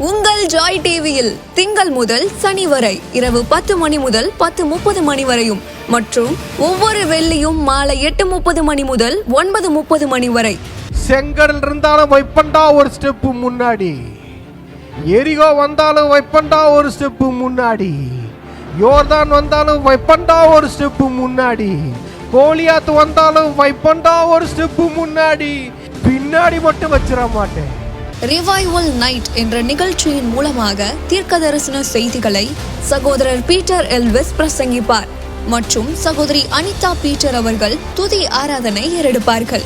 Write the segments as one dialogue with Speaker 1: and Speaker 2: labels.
Speaker 1: உங்கள் ஜாய் டிவியில் திங்கள் முதல் சனி வரை இரவு 10 மணி முதல் 10:30 மணி வரையும் மற்றும் ஒவ்வொரு வெள்ளியும் மாலை 8:30 மணி முதல் 9:30 மணி வரை.
Speaker 2: செங்கடல் இருந்தாலும் வைப்பண்டா ஒரு ஸ்டெப்பு முன்னாடி, எரிகோ வந்தாலும் வைப்பண்டா ஒரு ஸ்டெப்பு முன்னாடி, யோர்தான் வந்தாலும் வைப்பண்டா ஒரு ஸ்டெப்பு முன்னாடி, கோலியாத்து வந்தாலும் வைப்பண்டா ஒரு ஸ்டெப்பு முன்னாடி, பின்னாடி மட்டும் வச்சிட மாட்டேன்.
Speaker 1: ரிவைவல் நைட் என்ற நிகழ்ச்சியின் மூலமாக தீர்க்க தரிசன செய்திகளை சகோதரர் பீட்டர் எல்விஸ் பிரசங்கிப்பார் மற்றும் சகோதரி அனிதா பீட்டர் அவர்கள் துதி ஆராதனை ஏறெடுப்பார்கள்.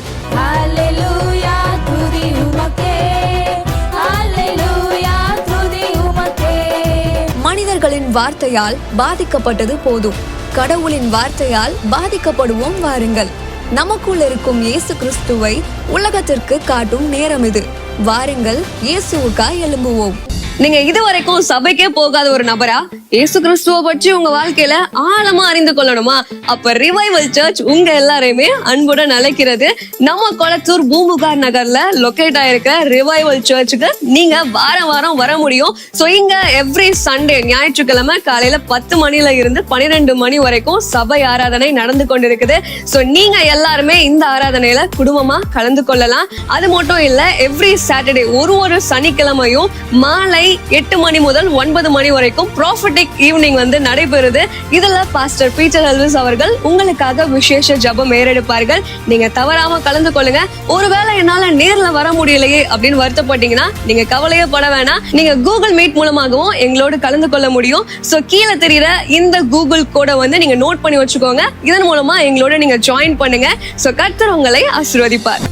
Speaker 1: மனிதர்களின் வார்த்தையால் பாதிக்கப்பட்டது போதும், கடவுளின் வார்த்தையால் பாதிக்கப்படுவோம் வாருங்கள். நமக்குள் இருக்கும் இயேசு கிறிஸ்துவை உலகத்திற்கு காட்டும் நேரம் இது. வாருங்கள், இயேசுவுக்காய் எழும்புவோம்.
Speaker 3: நீங்க இதுவரைக்கும் சபைக்கே போகாத ஒரு நபரா இயேசு கிறிஸ்துவ பற்றி உங்க வாழ்க்கையில ஆழமா அறிந்து கொள்ளணுமா? அப்ப ரிவைவல் சர்ச் உங்க எல்லாரையுமே அன்புடன் அழைக்கிறது. நம்ம கொளத்தூர் பூம்புகார் நகர்ல லொகேட் ஆயிருக்க ரிவைவல் சர்ச்சுக்கு நீங்க வாரம் வாரம் வர முடியும். சோ இங்க எவ்ரி சண்டே ஞாயிற்றுக்கிழமை காலையில 10 மணில இருந்து 12 மணி வரைக்கும் சபை ஆராதனை நடந்து கொண்டிருக்குது. சோ நீங்க எல்லாருமே இந்த ஆராதனையில குடும்பமா கலந்து கொள்ளலாம். அது மட்டும் இல்ல, எவ்ரி சாட்டர்டே ஒரு சனிக்கிழமையும் மாலை 8 மணி முதல் 9 மணி வரைக்கும் ப்ராஃபிட்டிக் ஈவினிங் நடைபெறுது. இதுல பாஸ்டர் பீட்டர் எல்விஸ் அவர்கள் உங்களுக்காக விசேஷ ஜெபம் ஏறெடுப்பார்கள். நீங்க தவறாம கலந்து கொள்ளுங்க. ஒருவேளை என்னால நேர்ல வர முடியலையே அப்படின்னு வருத்தப்பட்டீங்கன்னா நீங்க கவலையே பட வேணாம். நீங்க கூகுள் மீட் மூலமாகவும் எங்களோடு கலந்து கொள்ள முடியும். சோ கீழே தெரியுற இந்த கூகுள் கோட நீங்க நோட் பண்ணி வச்சுக்கோங்க. இதன் மூலமா எங்களோட நீங்க ஜாயின் பண்ணுங்க. சோ கர்த்தர் உங்களை ஆசீர்வதிப்பார்.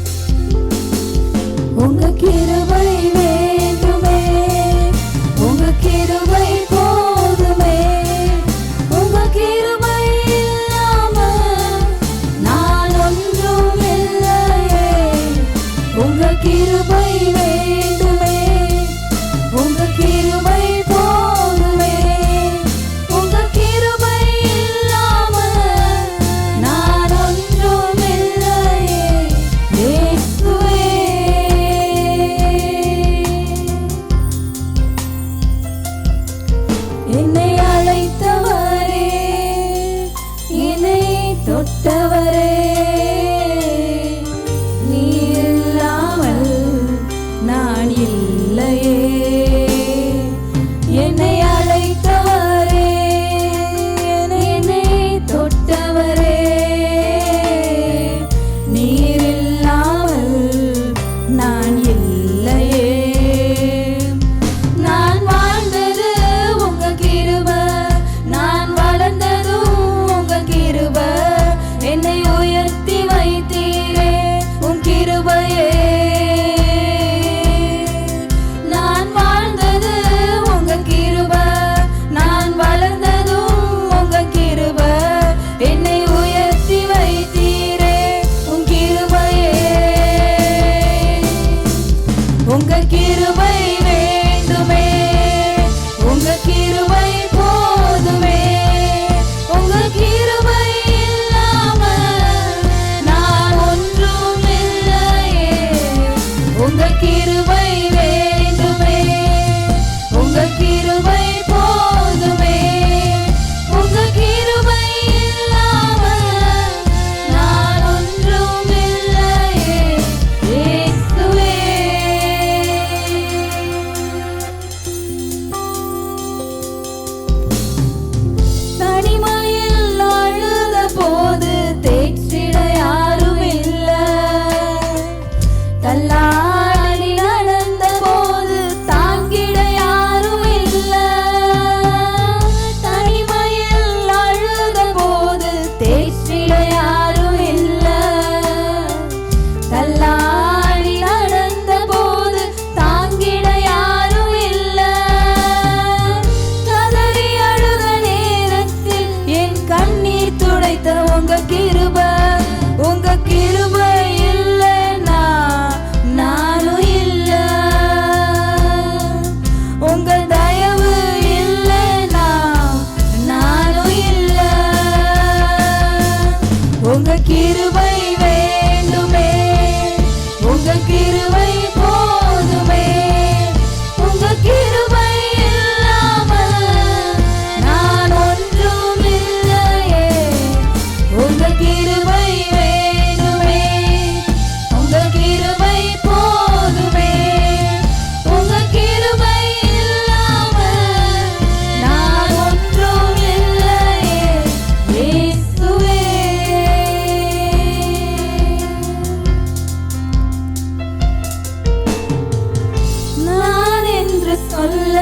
Speaker 4: சொல்ல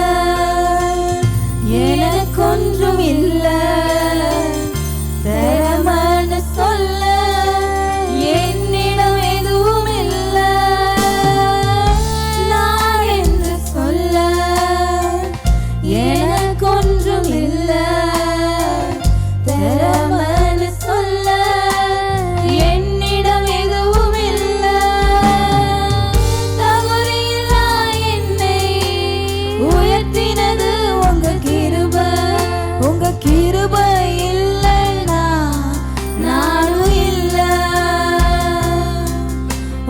Speaker 4: எனக்கொன்றும் இல்ல, தரமன்னு சொல்ல என்னிடம் எதுவும் இல்ல. நான் என்று சொல்ல எனக்கொன்றும் இல்ல, தரமன்னு சொல்ல என்னிடம் எதுவும் இல்ல. தவறில்லா என்னை உயர்த்தினது உங்க கிருபை, உங்க கிருபை இல்லைன்னா நானும் இல்ல,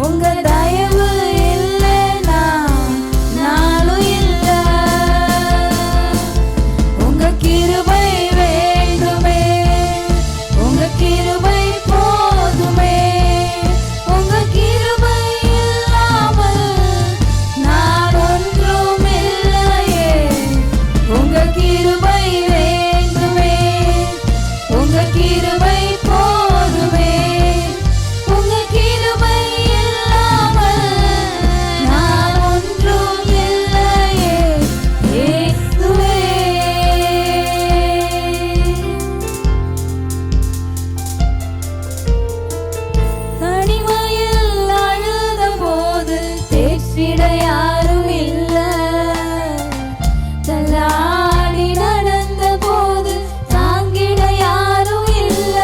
Speaker 4: உங்க தயவு இல்லைன்னா நானும் இல்ல. உங்க கிருபை வேண்டுமே, உங்க கிருபை போதுமே, உங்க கிருபை இல்லாமல் நான் ஒன்றும் இல்லையே. உங்க கிருபை வேண்டுமே, உங்க கிருபை போதுமே, உங்க கிருபை இல்லாமல் நான் ஒன்றும் இல்லையே. இயேசுவே தனிமையில் அழுத போது தேற்றிட யாரும் இல்ல, தள்ளாடி நடந்த போது தாங்கிட யாரும் இல்ல.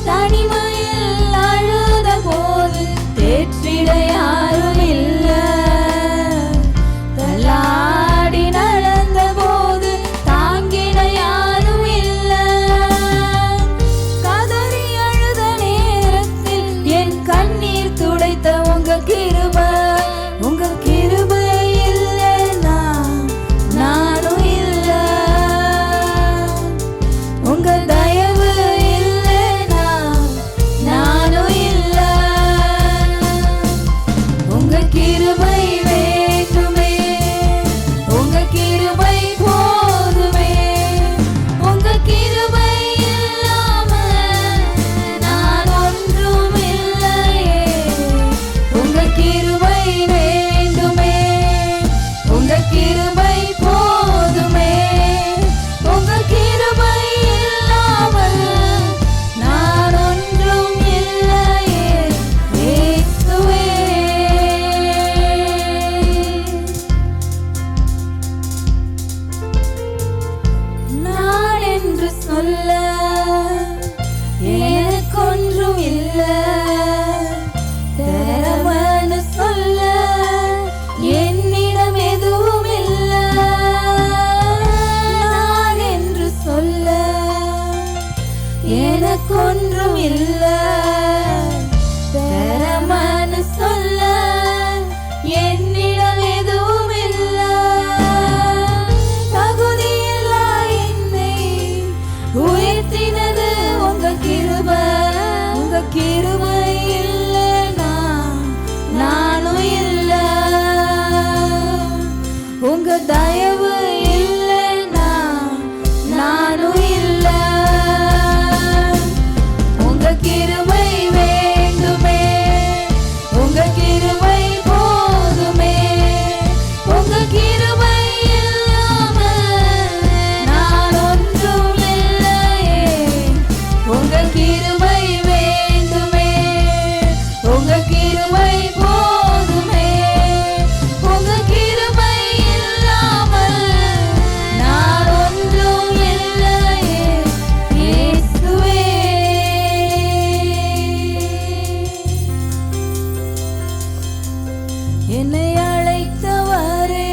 Speaker 4: தனிமையில் அழுத போது தேற்றிட யாரும் இல்ல, தள்ளாடி நடந்த போது தாங்கிட யாரும் இல்ல. கதறி அழுத நேரத்தில் என் கண்ணீர் துடைத்த உங்க கிருபை, உங்க கிருபை இல்லைன்னா நானும் இல்ல, உங்க தயவு இல்லைன்னா நானும் இல்ல. உங்க கிருபை வேண்டுமே, உங்க கிருபை போதுமே, உங்க கிருபை இல்லாம நான் ஒன்றும் இல்லையே. உங்க கிருபை வேண்டுமே, உங்க கிருபை போதுமே, உங்க கிருபை இல்லாமல் நான் ஒன்றும் இல்லையே. இயேசுவே நான் என்று சொல்ல எனக்கொன்றும் இல்ல, தரமன்னு சொல்ல என்னிடம் எதுவும் இல்ல. நான் என்று சொல்ல எனக்கொன்றும் இல்ல, தரமன்னு சொல்ல என்னிடம் எதுவும் இல்ல. தகுதியில்லா என்னை உயர்த்தினது உங்க கிருபை, உங்க கிருபை இல்லைன்னா நானும் இல்ல, உங்க தயவு இல்லைன்னா நானும் இல்ல. உங்க கிருபை வேண்டுமே, உங்க கிருபை போதுமே, உங்க கிருபை இல்லாம நான் ஒன்றும் இல்லையே. உங்க கிருபை வேண்டுமே, உங்க கிருபை போதுமே, உங்க கிருபை இல்லாமல் நான் ஒன்றும் இல்லையே. இயேசுவே என்னை அழைத்தவரே,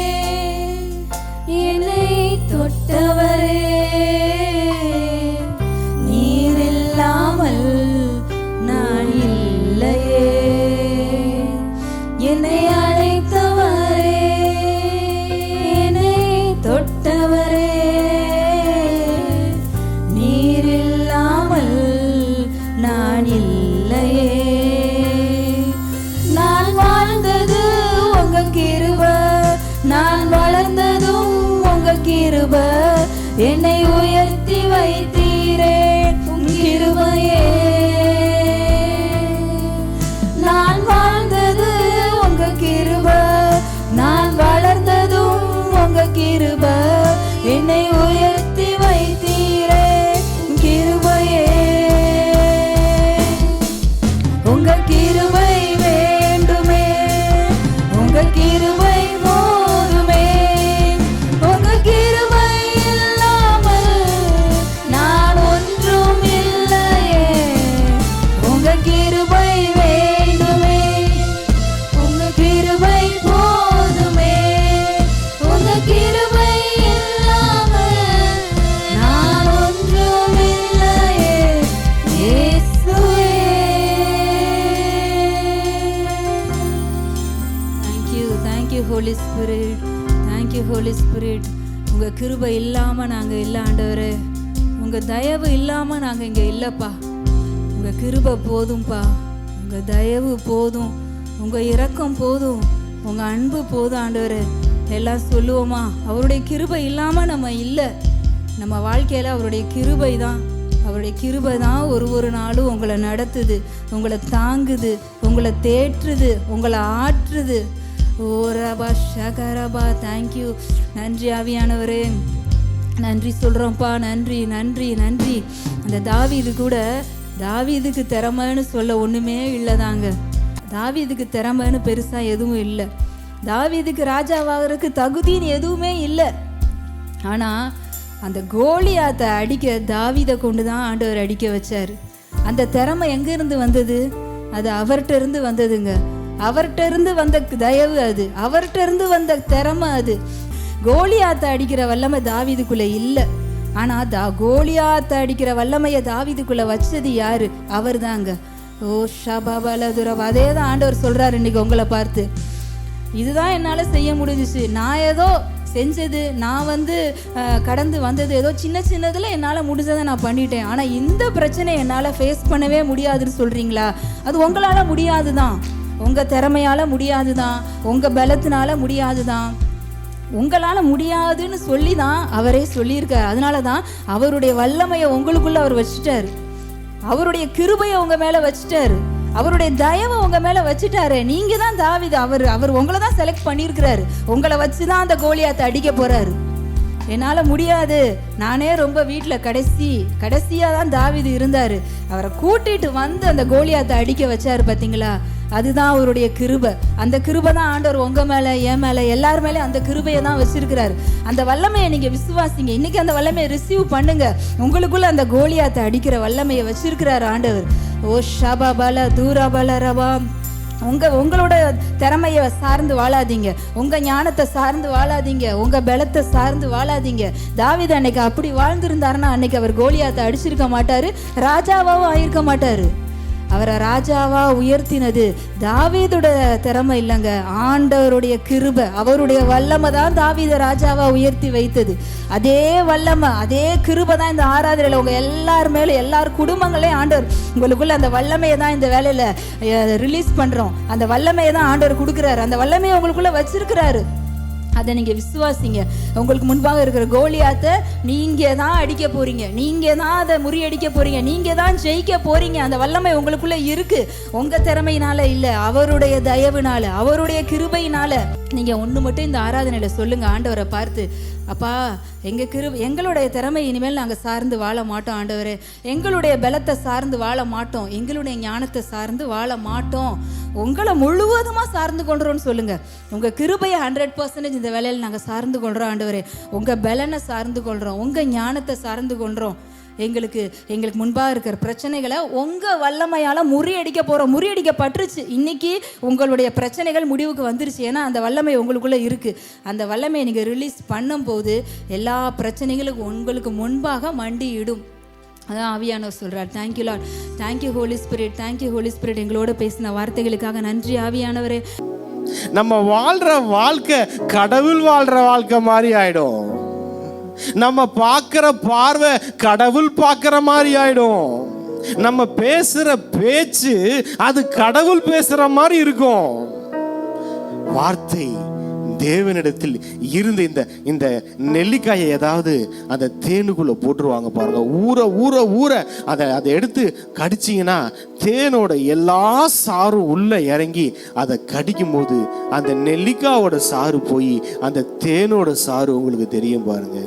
Speaker 4: என்னை தொட்டவரே, நீர் இல்லாமல் நான் இல்லையே. என்னை அழைத்தவரே, என்னை தொட்டவரே, நீர் இல்லாமல் நான் இல்லையே. நான் வாழ்ந்தது உங்க கிருபை, நான் வளர்ந்ததும் உங்க கிருபை, என்னை உயர்த்தி வைத்தீரே உம் கிருபையே. நான் வாழ்ந்தது உங்க கிருபை, நான் வளர்ந்தது thank you Holy Spirit, thank you Holy Spirit. உங்கள் கிருபை இல்லாமல் நாங்கள் இல்லை ஆண்டவரே, உங்கள் தயவு இல்லாமல் நாங்கள் இங்கே இல்லைப்பா. உங்கள் கிருபை போதும்ப்பா, உங்கள் தயவு போதும், உங்கள் இரக்கம் போதும், உங்கள் அன்பு போதும் ஆண்டவரே. எல்லாம் சொல்லுவோமா, அவருடைய கிருபை இல்லாமல் நம்ம இல்லை. நம்ம வாழ்க்கையில் அவருடைய கிருபை தான், அவருடைய கிருபை தான் ஒரு நாளும் உங்களை நடத்துது, உங்களை தாங்குது, உங்களை தேற்றுது, உங்களை ஆற்றுது. ஓ ரபா ஷகரபா. தேங்க்யூ. நன்றி ஆவியானவரே, நன்றி சொல்கிறோம்ப்பா. நன்றி நன்றி நன்றி. அந்த தாவீது கூட, தாவீதுக்கு திறமைன்னு சொல்ல ஒன்றுமே இல்லைதாங்க. தாவீதுக்கு திறமைன்னு பெருசாக எதுவும் இல்லை. தாவீதுக்கு ராஜாவாகிறதுக்கு தகுதின்னு எதுவுமே இல்லை. ஆனால் அந்த கோலியாத்தை அடிக்க தாவீதை கொண்டு தான் ஆண்டவர் அடிக்க வச்சார். அந்த திறமை எங்கேருந்து வந்தது? அது அவர்கிட்ட இருந்து வந்ததுங்க. அவர்கிட்ட இருந்து வந்த தயவு அது, அவர்கிட்ட இருந்து வந்த திறமை அது. கோலியாத்தை அடிக்கிற வல்லமை தாவீதுக்குள்ளே இல்லை. ஆனால் கோலியாத்தை அடிக்கிற வல்லமையை தாவீதுக்குள்ளே வச்சது யாரு? அவர் தாங்க. ஓ ஷபாபலதுரவ். அதே தான் ஆண்டவர் சொல்கிறார் இன்னைக்கு உங்களை பார்த்து. இதுதான் என்னால் செய்ய முடிஞ்சிச்சு, நான் ஏதோ செஞ்சது, நான் கடந்து வந்தது ஏதோ சின்ன சின்னதில் என்னால் முடிஞ்சதை நான் பண்ணிட்டேன். ஆனால் இந்த பிரச்சனை என்னால் ஃபேஸ் பண்ணவே முடியாதுன்னு சொல்கிறீங்களா? அது உங்களால் முடியாது தான், உங்கள் திறமையால் முடியாது தான், உங்கள் பலத்தினால முடியாது தான். உங்களால் முடியாதுன்னு சொல்லி தான் அவரே சொல்லியிருக்கார். அதனால தான் அவருடைய வல்லமையை உங்களுக்குள்ளே அவர் வச்சுட்டார், அவருடைய கிருபையை உங்கள் மேலே வச்சுட்டாரு, அவருடைய தயவை உங்க மேல வச்சுட்டாரு. நீங்க தான் தாவீது. அவர் உங்களை தான் செலக்ட் பண்ணியிருக்கிறாரு. உங்களை வச்சுதான் அந்த கோலியாத்தை அடிக்க போறாரு. என்னால முடியாது, நானே ரொம்ப வீட்டில் கடைசியா தான் தாவீது இருந்தாரு. அவரை கூட்டிட்டு வந்து அந்த கோலியாத்தை அடிக்க வச்சாரு. பார்த்தீங்களா? அதுதான் அவருடைய கிருபை. அந்த கிருபை தான் ஆண்டவர் உங்க மேல, என் மேல, எல்லார் மேலே அந்த கிருபையை தான் வச்சிருக்கிறாரு. அந்த வல்லமையை நீங்க விசுவாசிங்க. இன்னைக்கு அந்த வல்லமையை ரிசீவ் பண்ணுங்க. உங்களுக்குள்ள அந்த கோலியாத்தை அடிக்கிற வல்லமையை வச்சிருக்கிறாரு ஆண்டவர். ஓ ஷபாபல தூரபல ரபா. உங்களோட திறமையை சார்ந்து வாழாதீங்க, உங்க ஞானத்தை சார்ந்து வாழாதீங்க, உங்க பலத்தை சார்ந்து வாழாதீங்க. தாவீது அன்னைக்கு அப்படி வாழ்ந்திருந்தாருன்னா அன்னைக்கு அவர் கோலியாத்தை அடிச்சிருக்க மாட்டாரு, ராஜாவாவும் ஆயிருக்க மாட்டாரு. அவரை ராஜாவா உயர்த்தினது தாவீதோட திறமை இல்லைங்க, ஆண்டவருடைய கிருபை, அவருடைய வல்லமை தான் தாவீதை ராஜாவா உயர்த்தி வைத்தது. அதே வல்லமை, அதே கிருபை தான் இந்த ஆராதனையில் உங்க எல்லார் மேலும், எல்லார் குடும்பங்களையும் ஆண்டவர் உங்களுக்குள்ள அந்த வல்லமையை தான் இந்த வேலையில ரிலீஸ் பண்றோம். அந்த வல்லமையை தான் ஆண்டவர் கொடுக்குறாரு, அந்த வல்லமையை உங்களுக்குள்ள வச்சிருக்கிறாரு. அதை நீங்க விசுவாசிங்க. உங்களுக்கு முன்பாக இருக்கிற கோலியாத்தை நீங்க தான் அடிக்க போறீங்க, நீங்க தான் அதை முறியடிக்க போறீங்க, நீங்க தான் ஜெயிக்க போறீங்க. அந்த வல்லமை உங்களுக்குள்ள இருக்கு. உங்க திறமையினால இல்ல, அவருடைய தயவுனால, அவருடைய கிருபையினால. நீங்க ஒண்ணு மட்டும் இந்த ஆராதனையில சொல்லுங்க ஆண்டவரை பார்த்து, அப்பா எங்களுடைய திறமை இனிமேல் நாங்கள் சார்ந்து வாழ மாட்டோம் ஆண்டவரே, எங்களுடைய பலத்தை சார்ந்து வாழ மாட்டோம், எங்களுடைய ஞானத்தை சார்ந்து வாழ மாட்டோம், உங்களை முழுவதுமாக சார்ந்து கொள்றோம்னு சொல்லுங்க. உங்கள் கிருபையை 100% இந்த வேலையில் நாங்கள் சார்ந்து கொள்கிறோம் ஆண்டவரே, உங்கள் பலனை சார்ந்து கொள்கிறோம், உங்கள் ஞானத்தை சார்ந்து கொள்கிறோம். எங்களுக்கு முன்பாக இருக்கிற பிரச்சனைகளை உங்கள் வல்லமையால் முறியடிக்க போகிறோம். முறியடிக்கப்பட்டுருச்சு. இன்னைக்கு உங்களுடைய பிரச்சனைகள் முடிவுக்கு வந்துருச்சு. ஏன்னா அந்த வல்லமை உங்களுக்குள்ளே இருக்குது. அந்த வல்லமையை நீங்கள் ரிலீஸ் பண்ணும்போது எல்லா பிரச்சனைகளும் உங்களுக்கு முன்பாக மண்டியிடும். அதான் ஆவியானவர் சொல்கிறார். Thank you Lord, thank you Holy Spirit, thank you Holy Spirit. எங்களோட பேசின வார்த்தைகளுக்காக நன்றி ஆவியானவரே.
Speaker 2: நம்ம வாழ்கிற வாழ்க்கை கடவுள் வாழ்கிற வாழ்க்கை மாதிரி ஆயிடும். நம்ம பார்க்குற பார்வை கடவுள் பார்க்குற மாதிரி ஆயிடும். நம்ம பேசுகிற பேச்சு அது கடவுள் பேசுகிற மாதிரி இருக்கும். வார்த்தை தேவனிடத்தில் இருந்து இந்த நெல்லிக்காயை ஏதாவது அந்த தேனுக்குள்ள போட்டுருவாங்க பாருங்க. ஊற ஊற ஊற அதை எடுத்து கடிச்சிங்கன்னா தேனோட எல்லா சாரும் உள்ள இறங்கி அதை கடிக்கும் போது அந்த நெல்லிக்காயோட சாறு போய் அந்த தேனோட சாறு உங்களுக்கு தெரியும் பாருங்க.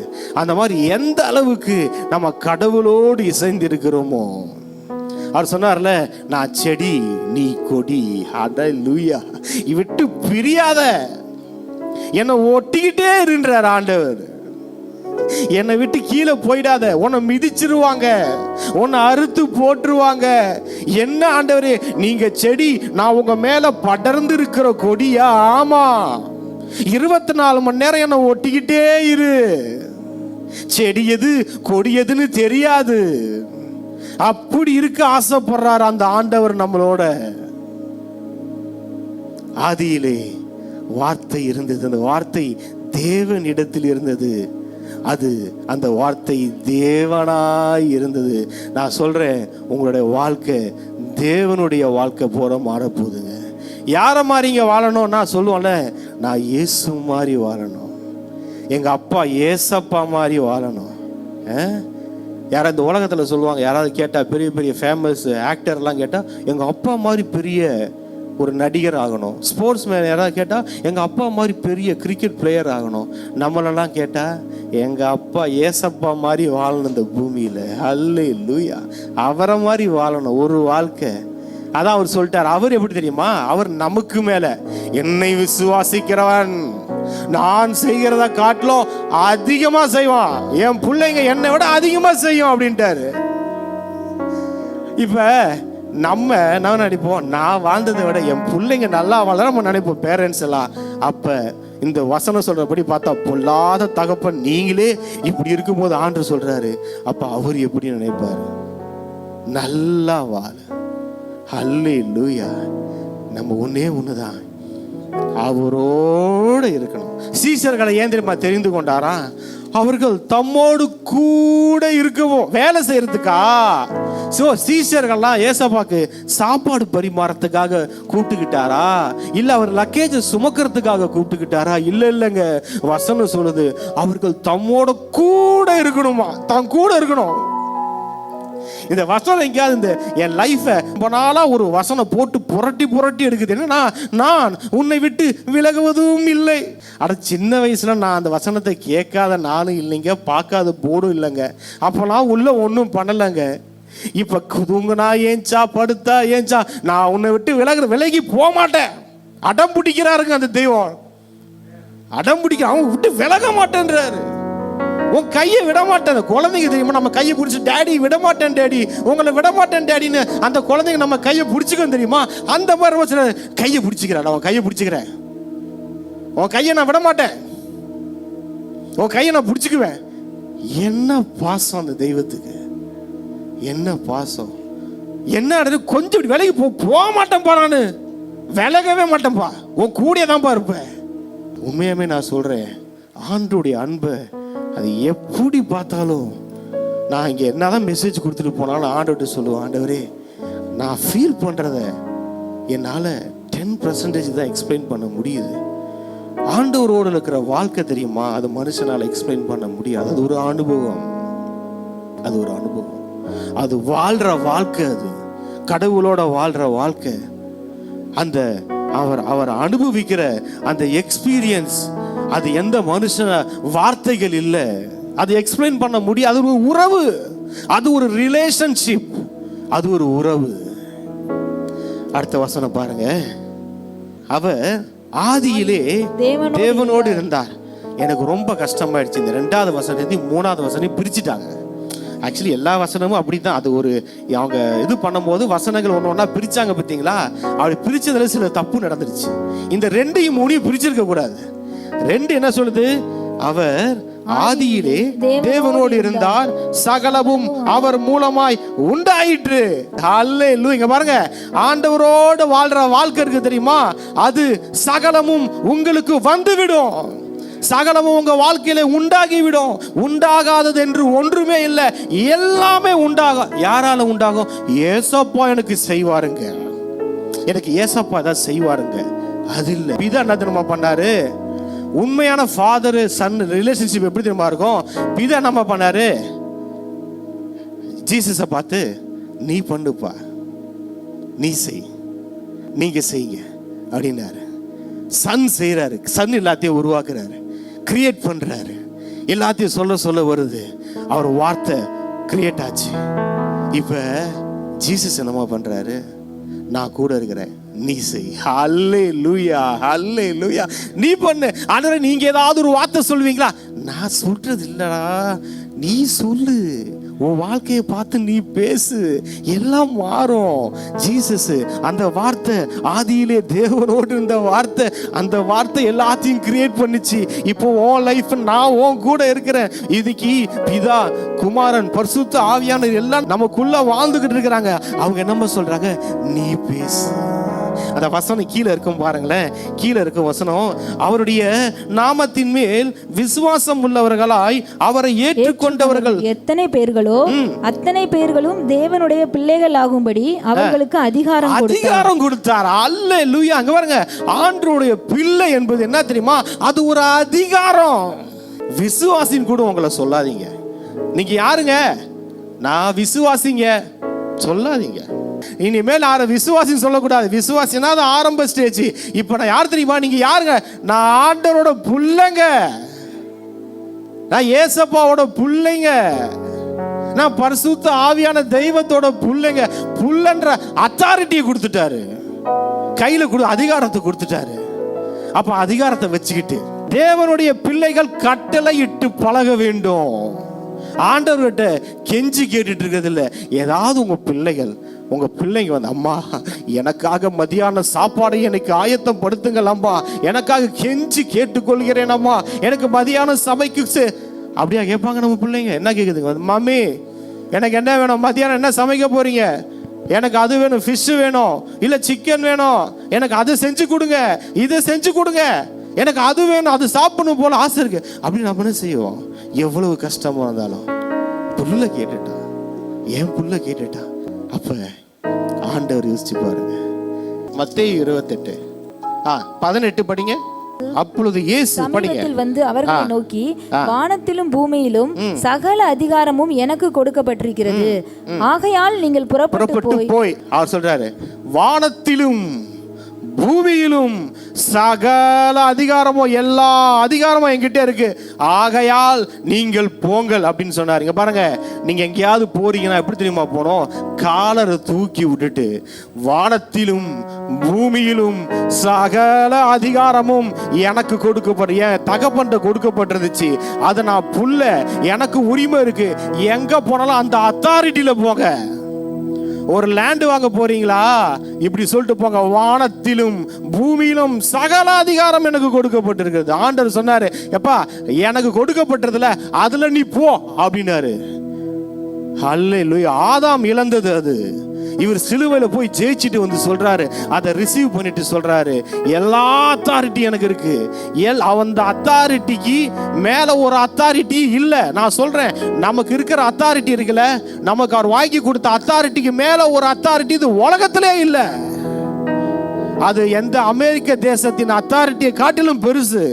Speaker 2: அந்த மாதிரி எந்த அளவுக்கு நம்ம கடவுளோடு இசைந்து இருக்கிறோமோ. அவர் சொன்னார்ல, நான் செடி நீ கொடி, ஹல்லேலூயா, விட்டு பிரியாத, என்னை ஒட்டிக்கிட்டே இருன்றார் ஆண்டவர். என்னை விட்டு கீழே போயிடாத, உன்னை மிதிச்சிருவாங்க, உன்னை அறுத்து போட்டுருவாங்க. என்ன ஆண்டவரே நீங்க செடி, நான் உங்க மேல படர்ந்து இருக்கிற கொடியா? ஆமா, 24 மணி நேரம் என்னை ஒட்டிக்கிட்டே இரு. செடி எது கொடி எதுன்னு தெரியாது. அப்படி இருக்க ஆசைப்படுறார் அந்த ஆண்டவர் நம்மளோட. ஆதியிலே வார்த்தை இருந்தது. அந்த வார்த்தை தேவனிடத்தில் இருந்தது. அந்த வார்த்தை தேவனாய் இருந்தது. நான் சொல்றேன், உங்களுடைய வாழ்க்கை தேவனுடைய வாழ்க்கை போற மாறப்போகுதுங்க. யாரை மாதிரி இங்கே வாழணும்? நான் சொல்லுவேன்ல, நான் இயேசு மாதிரி வாழணும், எங்க அப்பா ஏசப்பா மாதிரி வாழணும். யாராவது இந்த உலகத்தில் சொல்லுவாங்க, யாராவது கேட்டால், பெரிய பெரிய ஃபேமஸ் ஆக்டர்லாம் கேட்டால் எங்கள் அப்பா மாதிரி பெரிய ஒரு நடிகர் ஆகணும். ஸ்போர்ட்ஸ் மேன் யாராவது கேட்டால் எங்கள் அப்பா மாதிரி பெரிய கிரிக்கெட் பிளேயர் ஆகணும். நம்மளெல்லாம் கேட்டால் எங்கள் அப்பா ஏசப்பா மாதிரி வாழணும் இந்த பூமியில். அல்லேலூயா. அவரை மாதிரி வாழணும் ஒரு வாழ்க்கை. அதான் அவர் சொல்லிட்டார். அவர் எப்படி தெரியுமா? அவர் நமக்கு மேல, என்னை விசுவாசிக்கிறவன் நான் செய்கிறத காட்டிலும் அதிகமா செய்வான், என் பிள்ளைங்க என்னை விட அதிகமா செய்யும் அப்படின்ட்டாரு. இப்ப நம்ம நினைப்போம், நான் வாழ்ந்ததை விட என் பிள்ளைங்க நல்லா வாழ நம்ம நினைப்போம், பேரண்ட்ஸ் எல்லாம். அப்ப இந்த வசனம் சொல்றபடி பார்த்தா, பொல்லாத தகப்பன் நீங்களே இப்படி இருக்கும்போது ஆண்டவர் சொல்றாரு, அப்ப அவர் எப்படி நினைப்பாரு? நல்லா வாழ. அல்லேலூயா. நம்ம ஒண்ணுதான், அவரோடு இருக்கணும். சீஷர்களை ஏன் தெரியுமா தெரிந்து கொண்டாரா? அவர்கள் தம்மோடு கூட இருக்கவும், வேலை செய்யறதுக்கா. சீஷர்கள்லாம் ஏசப்பாக்கு சாப்பாடு பரிமாறத்துக்காக கூப்பிட்டுக்கிட்டாரா? இல்ல அவர் லக்கேஜ் சுமக்கிறதுக்காக கூப்பிட்டுக்கிட்டாரா? இல்லைங்க, வசனம் சொல்லுது அவர்கள் தம்மோட கூட இருக்கணுமா, தான் கூட இருக்கணும். இந்த வசனம் எங்கேயாவது இந்த என் லைஃபை ரொம்ப நாளா ஒரு வசனம் போட்டு புரட்டி எடுக்குது. என்னன்னா, நான் உன்னை விட்டு விலகுவதும் இல்லை. அட சின்ன வயசுல நான் அந்த வசனத்தை கேட்காத நானும் இல்லைங்க, பார்க்காத போர்டும் இல்லைங்க. அப்போலாம் உள்ள ஒன்றும் பண்ணலைங்க. இப்ப தூங்குனா ஏஞ்சா, படுத்தா ஏஞ்சா, நான் உன்னை விட்டு விலகி போக மாட்டேன். அடம் பிடிக்கிறாருங்க அந்த தெய்வம். அடம் பிடிக்கிறான், அவன் விட்டு விலக மாட்டேன்றாரு. உன் கையை விட மாட்டேன். குழந்தைங்க தெரியுமா, நம்ம கையை பிடிச்சி, டேடி விட மாட்டேன் டேடி, உங்களை விட மாட்டேன் டேடின்னு அந்த குழந்தைங்க நம்ம கையை பிடிச்சிக்கணும் தெரியுமா? அந்த மாதிரி கையை பிடிச்சிக்கிறேன், நான் உன் கையை பிடிச்சிக்கிறேன், உன் கையை நான் விட மாட்டேன், உன் கையை நான் பிடிச்சிக்குவேன். என்ன பாசம் அந்த தெய்வத்துக்கு, என்ன பாசம். என்ன கொஞ்சம் விலகி போக மாட்டேன்ப்பா, நான் விலகவே மாட்டேன்ப்பா, உன் கூடயே தான்ப்பா இருப்பேன். உண்மையாமே நான் சொல்றேன், ஆண்டோடைய அன்பை அது எப்படி பார்த்தாலும், நான் இங்கே என்னதான் மெசேஜ் கொடுத்துட்டு போனாலும் ஆண்டவர்கிட்ட சொல்லுவேன், ஆண்டவரே நான் ஃபீல் பண்ணுறத என்னால் 10% தான் எக்ஸ்பிளைன் பண்ண முடியுது. ஆண்டவரோடு இருக்கிற வாழ்க்கை தெரியுமா, அது மனுஷனால் எக்ஸ்பிளைன் பண்ண முடியாது. அது ஒரு அனுபவம், அது ஒரு அனுபவம், அது வாழ்கிற வாழ்க்கை, அது கடவுளோட வாழ்கிற வாழ்க்கை. அந்த அவர் அனுபவிக்கிற அந்த எக்ஸ்பீரியன்ஸ், அது எந்த மனுஷன வார்த்தைகள் இல்லை, அது எக்ஸ்பிளைன் பண்ண முடியாது. அது ஒரு உறவு, அது ஒரு ரிலேஷன்ஷிப், அது ஒரு உறவு. அடுத்த வசனம் பாருங்க. அவர் ஆதியிலே தேவனோடு இருந்தார். எனக்கு ரொம்ப கஷ்டமாயிடுச்சு, இந்த 2வது வசனத்தையும் 3வது வசனையும் பிரிச்சுட்டாங்க. ஆக்சுவலி எல்லா வசனமும் அப்படித்தான். அது ஒரு அவங்க இது பண்ணும்போது வசனங்கள் ஒன்றா பிரிச்சாங்க பார்த்தீங்களா? அப்படி பிரிச்சதுல சில தப்பு நடந்துருச்சு. இந்த 2யும் 3யும் பிரிச்சிருக்க கூடாது. 2 என்ன சொல்லுது? அவர் ஆதியிலே தேவனோடு இருந்தார், சகலமும் அவர் மூலமாய் உண்டாயிற்று. அல்லேலூயா. இங்க பாருங்க, ஆண்டவரோடு வாழ்ற வாழ்க்கை இருக்கு தெரியுமா, அது சகலமும் உங்களுக்கு வந்துவிடும். சகலமும் உங்க வாழ்க்கையில உண்டாகிவிடும். உண்டாகாதது என்று ஒன்றுமே இல்லை, எல்லாமே உண்டாகும். யாரால உண்டாகும்? ஏசப்பா எனக்கு செய்வாருங்க, எனக்கு ஏசப்பா தான் செய்வாருங்க. அது இல்லை. பிதா என்ன தெரியுமா பண்ணாரு? உண்மையான ஃபாதர் சன் ரிலேஷன்ஷிப் எப்படி தெரியுமா இருக்கும்? பிதா என்ன பண்ணாரு? ஜீசஸை பார்த்து, நீ பண்ணுப்பா, நீ செய், நீங்க செய்யுங்க அப்படின்னாரு. சன் செய்யறாரு, சன் எல்லாத்தையும் உருவாக்குறாரு, கிரியேட் பண்றாரு, எல்லாத்தையும் சொல்ல வருது. அவர் வார்த்தை கிரியேட் ஆச்சு. இப்ப ஜீசஸ் என்னமா பண்றாரு? நான் கூட இருக்கிறேன், நீ செய். அல்லேலூயா, அல்லேலூயா. நீ பண்ணு. ஆனா நீங்க ஏதாவது ஒரு வார்த்தை சொல்லுவீங்களா? நான் சொல்றது இல்லடா, நீ சொல்லு, உன் வாழ்க்கையை பார்த்து நீ பேசு, எல்லாம் மாறும். ஜீசஸ் அந்த வார்த்தை, ஆதியிலே தேவனோடு இருந்த வார்த்தை, அந்த வார்த்தை எல்லாத்தையும் கிரியேட் பண்ணிச்சு. இப்போ உன் லைஃப் நான் உன் கூட இருக்கிறேன். இதுக்கு பிதா, குமாரன், பரிசுத்த ஆவியானவர் எல்லாம் நமக்குள்ள வாழ்ந்துகிட்டு இருக்கிறாங்க. அவங்க என்னமா சொல்றாங்க? நீ பேசு.
Speaker 5: அந்த வசனம் கீழே இருக்கும் பாருங்களேன். கீழே இருக்கும் வசனம், அவருடைய நாமத்தின் மேல் விசுவாசம் உள்ளவர்களாய் அவரை ஏற்றுக்கொண்டவர்கள்
Speaker 4: எத்தனை பேர்களோ அத்தனை பேர்களும் தேவனுடைய பிள்ளைகள் ஆகும்படி அவர்களுக்கு அதிகாரம்
Speaker 5: கொடுத்தார். அல்லேலூயா. அங்க பாருங்க, ஆண்டவருடைய பிள்ளை என்பது என்ன தெரியுமா? அது ஒரு அதிகாரம். விசுவாசின் கூட உங்களை சொல்லாதீங்க. நீங்க யாருங்க? நான் விசுவாசிங்க சொல்லாதீங்க. இனிமேல் யார விசுவாசின்னு சொல்லக்கூடாது. விசுவாசினா அது ஆரம்ப ஸ்டேஜ். இப்ப நான் யார் தெரியுமா? நீங்க யாருங்க? நான் ஆண்டவரோட புள்ளைங்க, நான் ஏசப்பாவோட புள்ளைங்க, நான் பரிசுத்த ஆவியான தெய்வத்தோட புள்ளைங்க. புள்ளன்ற அத்தாரிட்டியை கொடுத்துட்டாரு, கையில அதிகாரத்தை கொடுத்துட்டாரு. அப்ப அதிகாரத்தை வச்சுக்கிட்டு தேவனுடைய பிள்ளைகள் கட்டளை இட்டு பழக வேண்டும். ஆண்டவர்கிட்ட கெஞ்சி கேட்டுட்டு இருக்கிறது இல்ல. ஏதாவது உங்க பிள்ளைங்க வந்து, அம்மா எனக்காக மதியான சாப்பாடை எனக்கு ஆயத்தம் படுத்துங்கள் அம்மா, எனக்காக கெஞ்சி கேட்டுக்கொள்கிறேன் அம்மா, எனக்கு மதியான சமைக்கு அப்படியா கேட்பாங்க நம்ம பிள்ளைங்க. என்ன கேக்குதுங்க? மம்மி எனக்கு என்ன வேணும், மதியானம் என்ன சமைக்க போறீங்க, எனக்கு அது வேணும், ஃபிஷ் வேணும், இல்ல சிக்கன் வேணும், எனக்கு அது செஞ்சு கொடுங்க, இதை செஞ்சு கொடுங்க, எனக்கு அது வேணும், அது சாப்பிடணும் போல ஆசை இருக்கு அப்படின்னு நம்ம என்ன செய்வோம்? எவ்வளவு கஷ்டமா இருந்தாலும் புள்ள கேட்டுட்டா, என் புள்ள கேட்டுட்டா. அப்ப ஆண்டவர் யோசிச்சு பாருங்க. மத்தேயு 28:18 படிங்க. அப்பொழுது இயேசு
Speaker 4: சமீபத்தில் வந்து அவர்களை நோக்கி, வானத்திலும் பூமியிலும் சகல அதிகாரமும் எனக்கு கொடுக்கப்பட்டிருக்கிறது, ஆகையால் நீங்கள் புறப்பட்டு
Speaker 5: போய். அவர் சொல்றாரு, வானத்திலும் பூமியிலும் சகல அதிகாரமும், எல்லா அதிகாரமும் என்கிட்ட இருக்கு, ஆகையால் நீங்கள் போங்கள் அப்படின்னு சொன்னாருங்க. பாருங்க, நீங்க எங்கேயாவது போறீங்கன்னா எப்படி தெரியுமா போனோம்? காலரை தூக்கி விட்டுட்டு, வானத்திலும் பூமியிலும் சகல அதிகாரமும் எனக்கு கொடுக்கப்பட்டு, என் தகப்பன்ட்ட கொடுக்கப்பட்டிருந்துச்சு, அதை நான் புள்ள, எனக்கு உரிமை இருக்கு, எங்க போனாலும் அந்த அத்தாரிட்டியில போங்க. ஒரு லேண்ட் வாங்க போறீங்களா, இப்படி சொல்லிட்டு போங்க, வானத்திலும் பூமியிலும் சகல அதிகாரம் எனக்கு கொடுக்கப்பட்டிருக்கிறது. ஆண்டவர் சொன்னாரு, எப்பா எனக்கு கொடுக்கப்பட்டதுல அதுல நீ போ அப்படின்னாரு. அல்லேலூயா. ஆதாம் இழந்தது அது, இவர் சிலுவையில போய் ஜெயிச்சுட்டு வந்து சொல்றாரு, அதை ரிசீவ் பண்ணிட்டு சொல்றாரு, எல்லா அத்தாரிட்டி எனக்கு இருக்கு. அந்த அத்தாரிட்டிக்கு மேல ஒரு அத்தாரிட்டி இல்ல. நான் சொல்றேன், நமக்கு இருக்கிற அத்தாரிட்டி இருக்குல்ல, நமக்கு அவர் வாங்கி கொடுத்த அத்தாரிட்டிக்கு மேல ஒரு அத்தாரிட்டி இது உலகத்திலே இல்ல. அது எந்த அமெரிக்க தேசத்தின் அத்தாரிட்டியை காட்டிலும் பெருசு.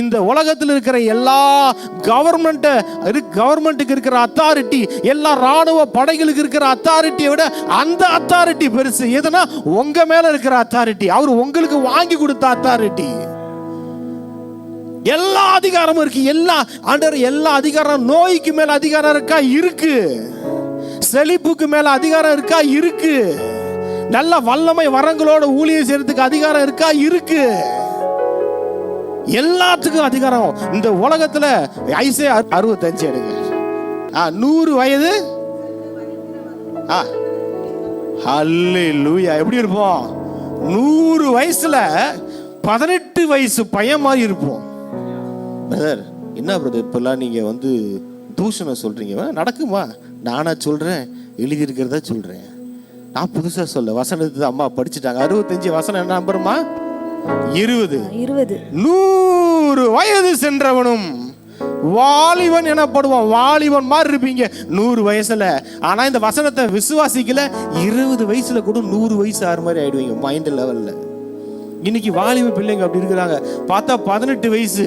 Speaker 5: இந்த உலகத்தில் இருக்கிற எல்லா கவர்மெண்ட்டுக்கு இருக்கிற அத்தாரிட்டி, எல்லா ராணுவ படைகளுக்கு இருக்கிற அத்தாரிட்டியை விட அந்த அத்தாரிட்டி பெருசு. எதுனா உங்க மேல இருக்கிற அத்தாரிட்டி, அவர் உங்களுக்கு வாங்கி கொடுத்த அத்தாரிட்டி. எல்லா அதிகாரமும் இருக்கு. எல்லா அதிகாரம். நோய்க்கு மேல அதிகாரம் இருக்கா? இருக்கு. செழிப்புக்கு மேல அதிகாரம் இருக்கா? இருக்கு. நல்ல வல்லமை வரங்களோட ஊழியம் செய்யறதுக்கு அதிகாரம் இருக்கா? இருக்கு. எல்லாத்துக்கும் அதிகாரம் இந்த உலகத்துல. ஐசையா 65 எடுங்க. 100 வயது. ஹல்லேலூயா. எப்படி இருப்போம்? 100 வயசுல 18 வயசு பையன் மாதிரி இருப்போம். பிரதர், என்ன பிரதர் இப்பெல்லாம் நீங்க வந்து தூஷணம் சொல்றீங்க? நடக்குமா? நானா சொல்றேன், எழுதி இருக்கிறதா சொல்றேன். நான் புதுசா சொல்ல, வசனத்தை அம்மா படிச்சுட்டாங்க. 65 வசனம் என்ன நம்பருமா? 20. 100 வயது சென்றவனும் வாலிபன் எனப்படுவான். வாலிபன் மாதிரி இருப்பீங்க 100 வயசுல. ஆனா இந்த வசனத்தை விசுவாசிக்கல, 20 வயசுல கூட 100 வயசு ஆறு மாதிரி ஆயிடுவீங்க மைண்ட் லெவல்ல. இன்னைக்கு வாலிப பிள்ளைங்க அப்படி இருக்கிறாங்க. பார்த்தா 18 வயசு,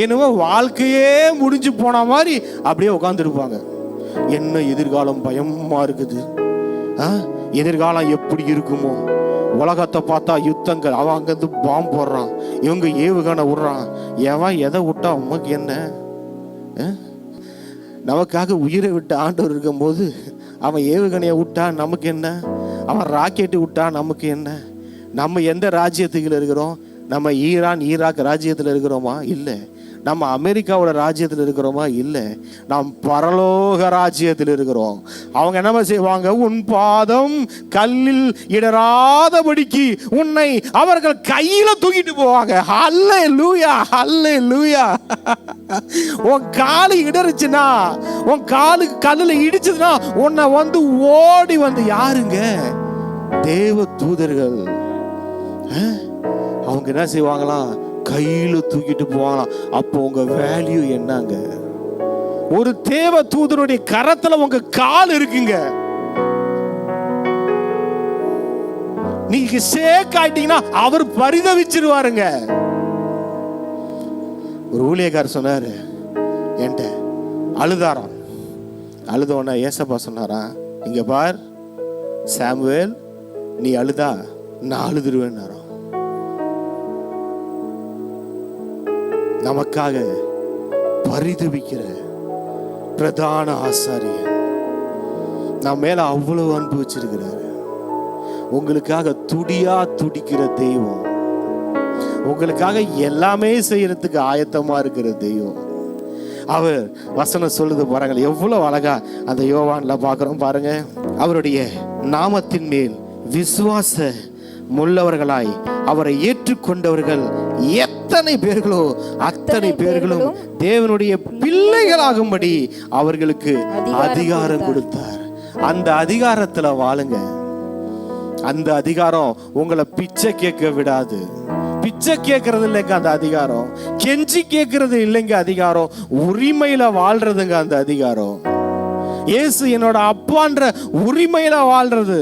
Speaker 5: என்னவோ வாழ்க்கையே முடிஞ்சு போன மாதிரி அப்படியே உட்காந்துருப்பாங்க. என்ன எதிர்காலம் பயமா இருக்குது, எதிர்காலம் எப்படி இருக்குமோ, உலகத்தை பார்த்தா யுத்தங்கள், அவன் அங்கிருந்து பாம்பு போடுறான், இவங்க ஏவுகணை விடுறான், எவன் எதை விட்டா உமக்கு என்ன? நமக்காக உயிரை விட்டு ஆண்டவர் இருக்கும் போது அவன் ஏவுகணையை விட்டா நமக்கு என்ன? அவன் ராக்கெட்டு விட்டா நமக்கு என்ன? நம்ம எந்த ராஜ்யத்துக்குள்ள இருக்கிறோம்? நம்ம ஈராக் ராஜ்யத்தில் இருக்கிறோமா? இல்லை. நம்ம அமெரிக்காவோட ராஜ்யத்தில் இருக்கிறோமா? இல்லை. நாம் பரலோக ராஜ்யத்தில் இருக்கிறோம். அவங்க என்ன செய்வாங்க? உன் பாதம் கல்லில் இடராதபடிக்கு உன்னை அவர்கள் கையில தூக்கிட்டு போவாங்க. ஹல்லேலூயா, ஹல்லேலூயா. உன் காலு இடறுச்சுன்னா, உன் காலு கல்லுல இடிச்சதுன்னா உன்னை வந்து ஓடி வந்து யாருங்க? தேவ தூதர்கள் அவங்க என்ன செய்வாங்களாம், கையில தூக்கிட்டு போவாங்களாம். அப்போ உங்க வேல்யூ என்னங்க? ஒரு தேவ தூதனுடைய கரத்துல உங்க கால் இருக்குங்க. நீங்க ஷேக் ஆயிட்டீங்கன்னா அவர் பரிதவிச்சிருவாருங்க. ஒரு ஊழியக்காரர் சொன்னாரு என்கிட்ட, அழுதாராம். அழுதோன்னா ஏசப்பா சொன்னாரா, இங்க பார் சாமுவேல், நீ அழுதா நான் அழுதுருவேன். நமக்காக பரிதவிக்கிற பிரதான ஆசாரியர் நம்ம மேல அவ்வளவு அன்பு வச்சிருக்கிறாரு. உங்களுக்காக துடிக்கிற தெய்வம், உங்களுக்காக எல்லாமே செய்யறதுக்கு ஆயத்தமா இருக்கிற தெய்வம். அவர் வசனம் சொல்லுது பாருங்க, எவ்வளவு அழகா அந்த யோவான்ல பாக்குறோம் பாருங்க. அவருடைய நாமத்தின் மேல் விசுவாச முள்ளவர்களாய் அவரை ஏற்றுக்கொண்டவர்கள் எத்தனை பேர்களோ அத்தனை பேர்களும் தேவனுடைய பிள்ளைகளாகும்படி அவர்களுக்கு அதிகாரம் கொடுத்தார். அந்த அதிகாரத்துல வாழுங்க. அந்த அதிகாரம் உங்களை பிச்சை கேட்க விடாது. பிச்சை கேட்கறது இல்லைங்க அந்த அதிகாரம், கெஞ்சி கேட்கறது இல்லைங்க அதிகாரம், உரிமையில வாழ்றதுங்க அந்த அதிகாரம். இயேசு என்னோட அப்பான்ற உரிமையில வாழ்றது,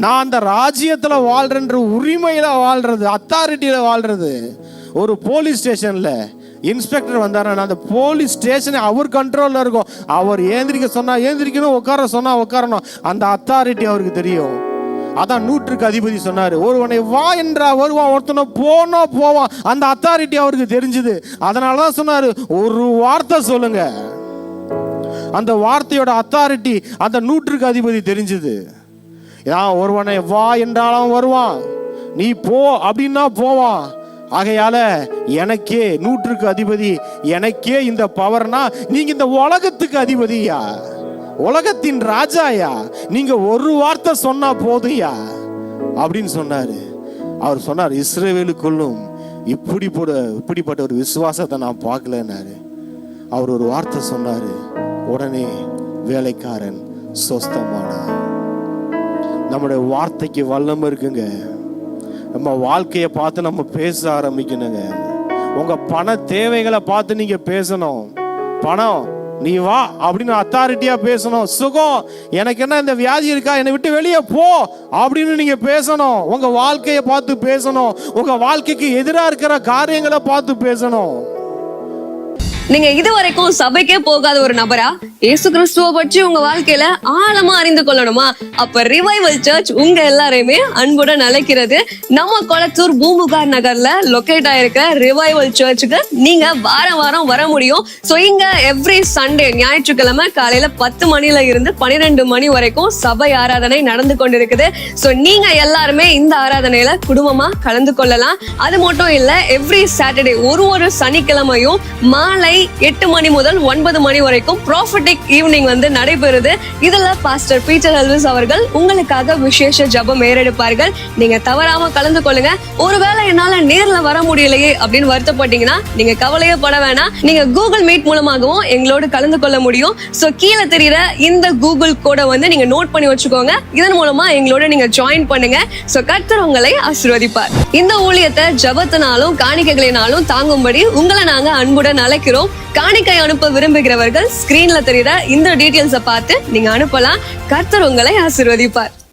Speaker 5: நான் அந்த ராஜ்யத்துல வாழ்றேன்ற உரிமையில வாழ்றது, அத்தாரிட்டியில வாழ்றது. ஒரு போலீஸ் ஸ்டேஷன்ல இன்ஸ்பெக்டர் வந்தாருன்னா அந்த போலீஸ் ஸ்டேஷன் அவர் கண்ட்ரோல்ல இருக்கும். அவர் ஏந்திரிக்க சொன்னா ஏந்திரிக்கணும், உட்கார சொன்னா உட்காரணும். அந்த அத்தாரிட்டி அவருக்கு தெரியும். அதான் நூற்றுக்கு அதிபதி சொன்னாரு, ஒருவனை வா என்றா வருவான், ஒருத்தனை போனா போவான். அந்த அத்தாரிட்டி அவருக்கு தெரிஞ்சது. அதனாலதான் சொன்னாரு, ஒரு வார்த்தை சொல்லுங்க. அந்த வார்த்தையோட அத்தாரிட்டி அந்த நூற்றுக்கு அதிபதி தெரிஞ்சது. ஒருவனை வா என்றாலும் வருவான், நீ போ அப்படின்னா போவான். ஆகையால எனக்கே நூற்றுக்கு அதிபதி, எனக்கே இந்த பவர்னா நீங்க இந்த உலகத்துக்கு அதிபதியா, உலகத்தின் ராஜாயா, நீங்க ஒரு வார்த்தை சொன்னா போதுயா அப்படின்னு சொன்னாரு. அவர் சொன்னார், இஸ்ரவேலுக்குள்ளும் இப்படிப்பட்ட ஒரு விசுவாசத்தை நான் பார்க்கலன்னாரு. அவர் ஒரு வார்த்தை சொன்னாரு, உடனே வேலைக்காரன் சொஸ்தமானான். நம்முடைய வார்த்தைக்கு வல்லமை இருக்குங்க. நம்ம வாழ்க்கையை பார்த்து நம்ம பேச ஆரம்பிக்கணுங்க. உங்க பண தேவைகளை பார்த்து நீங்க பேசணும். பணம் நீ வா அப்படின்னு அத்தாரிட்டியா பேசணும். சுகம், எனக்கு என்ன இந்த வியாதி இருக்கா, என்னை விட்டு வெளியே போ அப்படின்னு நீங்க பேசணும். உங்க வாழ்க்கையை பார்த்து பேசணும். உங்க வாழ்க்கைக்கு எதிராக இருக்கிற காரியங்களை பார்த்து பேசணும்.
Speaker 3: நீங்க இதுவரைக்கும் சபைக்கே போகாத ஒரு நபரா இயேசு கிறிஸ்துவ பற்றி உங்க வாழ்க்கையில ஆழமா அறிந்து கொள்ளணுமா? அப்ப ரிவைவல் சர்ச் உங்க எல்லாரையுமே அன்புடன் அழைக்கிறது. நம்ம கொளத்தூர் பூம்புகார் நகர்ல லொகேட் ஆயிருக்க ரிவைவல் சர்ச்சுக்கு நீங்க வாரம் வாரம் வர முடியும். சோ இங்க எவ்ரி சண்டே ஞாயிற்றுக்கிழமை காலையில 10 மணில இருந்து 12 மணி வரைக்கும் சபை ஆராதனை நடந்து கொண்டிருக்குது. சோ நீங்க எல்லாருமே இந்த ஆராதனையில குடும்பமா கலந்து கொள்ளலாம். அது மட்டும் இல்ல, எவ்ரி சாட்டர்டே ஒரு சனிக்கிழமையும் மாலை 8 மணி முதல் 9 மணி வரைக்கும் ப்ராஃபட்டிக் ஈவினிங் வந்து நடைபெறுது. இதுல பாஸ்டர் பீட்டர் எல்விஸ் அவர்கள் உங்களுக்காக விசேஷ ஜெபம் ஏறெடுப்பார்கள். நீங்க தவறாம கலந்து கொள்ளுங்க. ஒருவேளை என்னால நேர்ல வர முடியலையே அப்படின்னு வருத்தப்பட்டீங்கன்னா நீங்க கவலையே பட வேணாம். நீங்க கூகுள் மீட் மூலமாகவும் எங்களோடு கலந்து கொள்ள முடியும். சோ கீழே தெரியுற இந்த கூகுள் கோடை வந்து நீங்க நோட் பண்ணி வச்சுக்கோங்க. இதன் மூலமா எங்களோட நீங்க ஜாயின் பண்ணுங்க. சோ கர்த்தர் உங்களை ஆசீர்வதிப்பார். இந்த ஊழியத்தை ஜெபத்தினாலும் காணிக்கைகளினாலும் தாங்கும்படி உங்களை நாங்க அன்புடன் அழைக்கிறோம். காணிக்கை அனுப்ப விரும்புகிறவர்கள் ஸ்கிரீன்ல தெரியுற இந்த டீடைல்ஸை பார்த்து நீங்க அனுப்பலாம். கர்த்தர் உங்களை ஆசீர்வதிப்பார்.